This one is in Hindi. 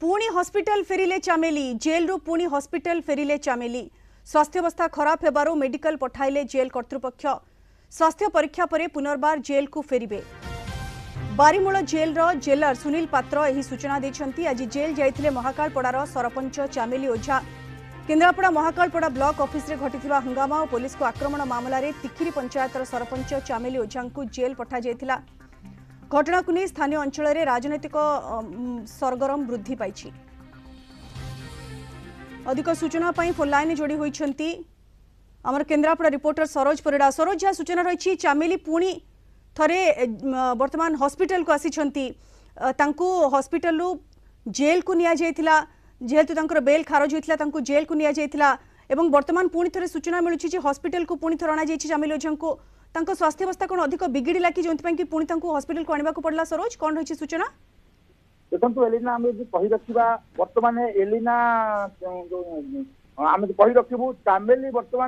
पुणी हॉस्पिटल फेरिले चामेली जेल रु पुणी हॉस्पिटल फेरिले चामेली स्वास्थ्य अवस्था खराब हेबारु मेडिकल पठाइले जेल कर्तृपक्ष स्वास्थ्य परीक्षा परे पुनर्बार जेल को फेरिबे। बारीमूल जेल रो जेलर सुनील पात्र एही सूचना देछंती। आज जेल जाइथिले महाकालपड़ार सरपंच चामेली ओझा। केन्द्रापड़ा महाकालपड़ा ब्लॉक ऑफिस रे घटिथिबा हंगामा और पुलिस को आक्रमण मामला रे तिखिरी पंचायतर सरपंच चामेली ओझा को जेल पठा जाइथिला। घटना को नहीं स्थानीय अंचल में राजनैतिक सरगरम वृद्धि पाई। अधिक सूचना फोन लाइन जोड़ी होती आमर केन्द्रापड़ा रिपोर्टर सरोज परिड़ा। सरोज, जहाँ सूचना रही चामेली पुणी थरे वर्तमान हॉस्पिटल को आसी हॉस्पिटल जेल को निया जाइथिला। जेहेतु तांकर बेल खारज होइथिला तांको जेल को निया जाइथिला एवं वर्तमान पुणी थरे सूचना मिलुछि जे हॉस्पिटल को पुणी थर अना जाइछि चामेली ओझा को। तांको स्वास्थ्य अवस्था कौन अधिक बिगिड़ला कि जोंथि कि पुणी तांको हॉस्पिटल को आनिबा को पड़ला? सरोज, कौन रही सूचना? देखो एलिना आम कही रखा बर्तमान एलिना आम कही रखू चामेली बर्तमान